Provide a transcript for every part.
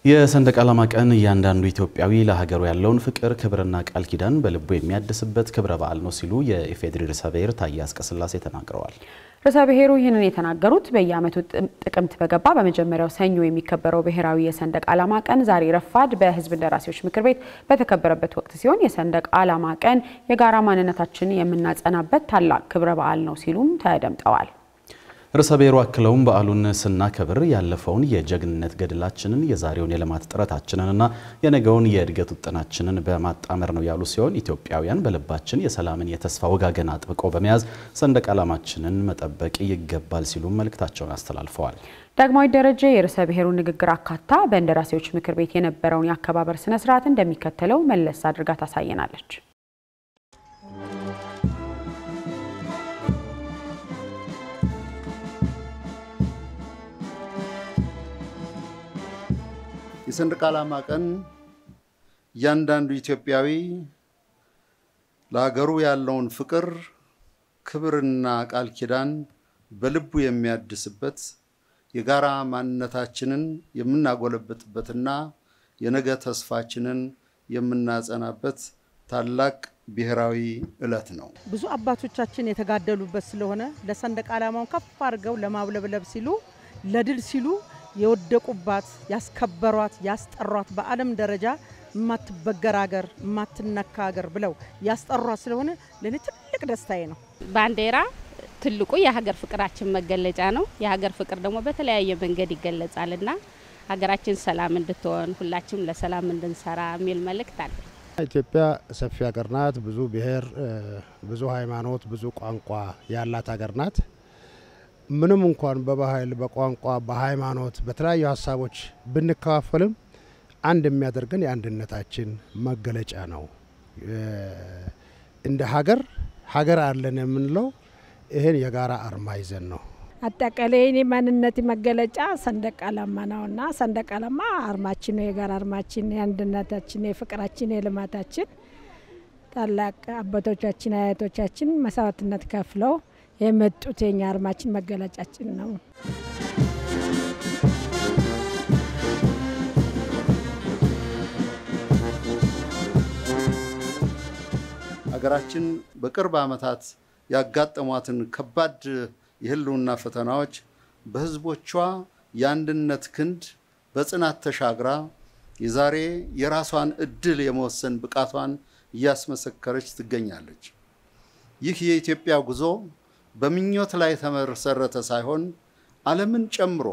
የሰንደቅ ዓላማ ቀን እያንዳንዱ ኢትዮጵያዊ ለሀገሩ ያለውን ፍቅር ክብርና ቃል ኪዳን በልቡ የሚያድስበት ክብረ በዓል ነው ሲሉ የኢፌዴሪ ርዕሰ ብሔር ታዬ አጽቀሥላሴ ተናግረዋል። ርዕሰ ብሔሩ ይህንን የተናገሩት በየዓመቱ ጥቅምት በገባ በመጀመሪያው ሰኞ የሚከበረው ብሔራዊ የሰንደቅ ዓላማ ቀን ዛሬ ረፋድ በሕዝብ እንደራሴዎች ምክር ቤት በተከበረበት ወቅት ሲሆን የሰንደቅ ዓላማ ቀን የጋራ ማንነታችንን የምናጸናበት ታላቅ ክብረ በዓል ነው ሲሉም ተደምጠዋል። ርዕሰ ብሔሩ አክለውም በዓሉን ስናከብር ያለፈውን የጀግንነት ገድላችንን የዛሬውን የልማት ጥረታችንንና የነገውን የእድገት ውጥናችንን በማጣመር ነው ያሉ ሲሆን ኢትዮጵያውያን በልባችን የሰላምን የተስፋ ወጋገን አጥብቀው በመያዝ ሰንደቅ ዓላማችንን መጠበቅ ይገባል ሲሉ መልእክታቸውን አስተላልፈዋል። ዳግማዊ ደረጃ የርዕሰ ብሔሩ ንግግር አካታ በእንደራሴዎች ምክር ቤት የነበረውን የአከባበር ስነ ስርዓት እንደሚከተለው መለስ አድርጋ ታሳየናለች። የሰንደቅ ዓላማ ቀን እያንዳንዱ ኢትዮጵያዊ ለሀገሩ ያለውን ፍቅር ክብርና ቃል ኪዳን በልቡ የሚያድስበት የጋራ ማንነታችንን የምናጎለብትበትና የነገ ተስፋችንን የምናጸናበት ታላቅ ብሔራዊ ዕለት ነው። ብዙ አባቶቻችን የተጋደሉበት ስለሆነ ለሰንደቅ ዓላማውን ከፍ አድርገው ለማውለብለብ ሲሉ ለድል ሲሉ የወደቁባት ያስከበሯት ያስጠሯት በዓለም ደረጃ ማትበገር ሀገር ማትነካ ሀገር ብለው ያስጠሯት ስለሆነ ለኔ ትልቅ ደስታዬ ነው። ባንዲራ ትልቁ የሀገር ፍቅራችን መገለጫ ነው። የሀገር ፍቅር ደግሞ በተለያየ መንገድ ይገለጻልና ሀገራችን ሰላም እንድትሆን ሁላችንም ለሰላም እንድንሰራ የሚል መልእክት አለ። ኢትዮጵያ ሰፊ ሀገር ናት። ብዙ ብሔር፣ ብዙ ሃይማኖት፣ ብዙ ቋንቋ ያላት ሀገር ናት። ምንም እንኳን በባህል በቋንቋ በሃይማኖት በተለያዩ ሐሳቦች ብንከፋፈልም አንድ የሚያደርገን የአንድነታችን መገለጫ ነው። እንደ ሀገር አለን የምንለው ይሄን የጋራ አርማ ይዘን ነው። አጠቃላይ የኔ ማንነት መገለጫ ሰንደቅ ዓላማ ነውና ሰንደቅ ዓላማ አርማችን ነው፣ የጋራ አርማችን፣ የአንድነታችን፣ የፍቅራችን፣ የልማታችን ታላቅ አባቶቻችን አያቶቻችን መስዋዕትነት ከፍለው የመጡት የኛ አርማችን መገለጫችን ነው። ሀገራችን በቅርብ ዓመታት ያጋጠሟትን ከባድ የህልውና ፈተናዎች በህዝቦቿ የአንድነት ክንድ በጽናት ተሻግራ የዛሬ የራሷን እድል የመወሰን ብቃቷን እያስመሰከረች ትገኛለች። ይህ የኢትዮጵያ ጉዞ በምኞት ላይ ተመሰረተ ሳይሆን ዓለምን ጨምሮ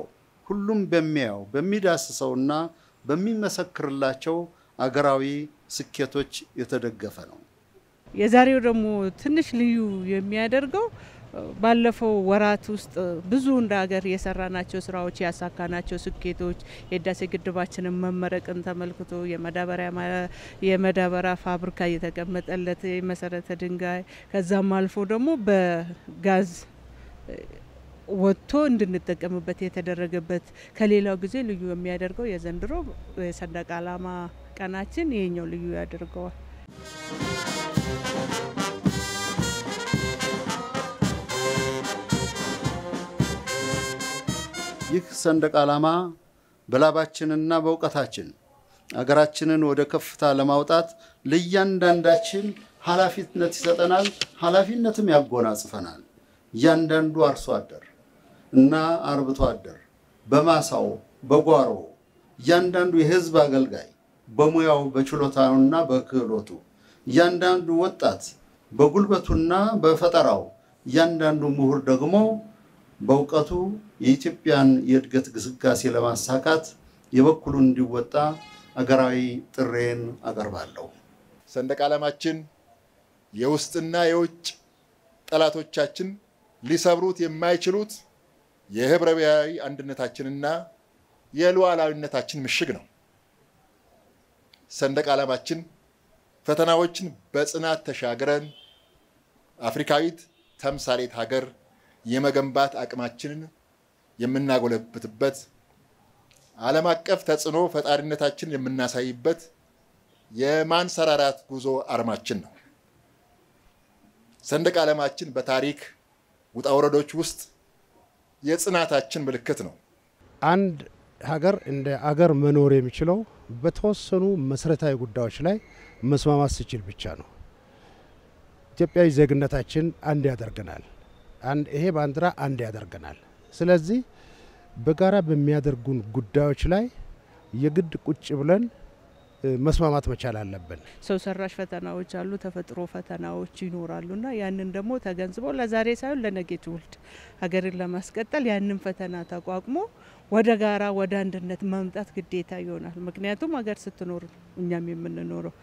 ሁሉም በሚያየው በሚዳስሰውና በሚመሰክርላቸው አገራዊ ስኬቶች የተደገፈ ነው። የዛሬው ደግሞ ትንሽ ልዩ የሚያደርገው ባለፈው ወራት ውስጥ ብዙ እንደ ሀገር የሰራናቸው ስራዎች ያሳካናቸው ስኬቶች የህዳሴ ግድባችንን መመረቅን ተመልክቶ የመዳበሪያ ፋብሪካ የተቀመጠለት የመሰረተ ድንጋይ ከዛም አልፎ ደግሞ በጋዝ ወጥቶ እንድንጠቀምበት የተደረገበት ከሌላው ጊዜ ልዩ የሚያደርገው የዘንድሮ የሰንደቅ ዓላማ ቀናችን ይሄኛው ልዩ ያደርገዋል። ይህ ሰንደቅ ዓላማ በላባችንና በእውቀታችን አገራችንን ወደ ከፍታ ለማውጣት ለእያንዳንዳችን ኃላፊነት ይሰጠናል፣ ኃላፊነትም ያጎናጽፈናል። እያንዳንዱ አርሶ አደር እና አርብቶ አደር በማሳው በጓሮ እያንዳንዱ የህዝብ አገልጋይ በሙያው በችሎታውና በክህሎቱ እያንዳንዱ ወጣት በጉልበቱና በፈጠራው እያንዳንዱ ምሁር ደግሞ በእውቀቱ የኢትዮጵያን የእድገት ግስጋሴ ለማሳካት የበኩሉን እንዲወጣ አገራዊ ጥሬን አቀርባለሁ። ሰንደቅ ዓላማችን የውስጥና የውጭ ጠላቶቻችን ሊሰብሩት የማይችሉት የህብረ ብሔራዊ አንድነታችንና የሉዓላዊነታችን ምሽግ ነው። ሰንደቅ ዓላማችን ፈተናዎችን በጽናት ተሻግረን አፍሪካዊት ተምሳሌት ሀገር የመገንባት አቅማችንን የምናጎለብትበት ዓለም አቀፍ ተጽዕኖ ፈጣሪነታችንን የምናሳይበት የማንሰራራት ጉዞ አርማችን ነው። ሰንደቅ ዓላማችን በታሪክ ውጣ ወረዶች ውስጥ የጽናታችን ምልክት ነው። አንድ ሀገር እንደ አገር መኖር የሚችለው በተወሰኑ መሰረታዊ ጉዳዮች ላይ መስማማት ሲችል ብቻ ነው። ኢትዮጵያዊ ዜግነታችን አንድ ያደርገናል። ይሄ ባንዲራ አንድ ያደርገናል። ስለዚህ በጋራ በሚያደርጉን ጉዳዮች ላይ የግድ ቁጭ ብለን መስማማት መቻል አለብን። ሰው ሰራሽ ፈተናዎች አሉ፣ ተፈጥሮ ፈተናዎች ይኖራሉና ያንን ደግሞ ተገንዝበው ለዛሬ ሳይሆን ለነገ ትውልድ ሀገርን ለማስቀጠል ያንን ፈተና ተቋቁሞ ወደ ጋራ ወደ አንድነት ማምጣት ግዴታ ይሆናል። ምክንያቱም ሀገር ስትኖር እኛም የምንኖረው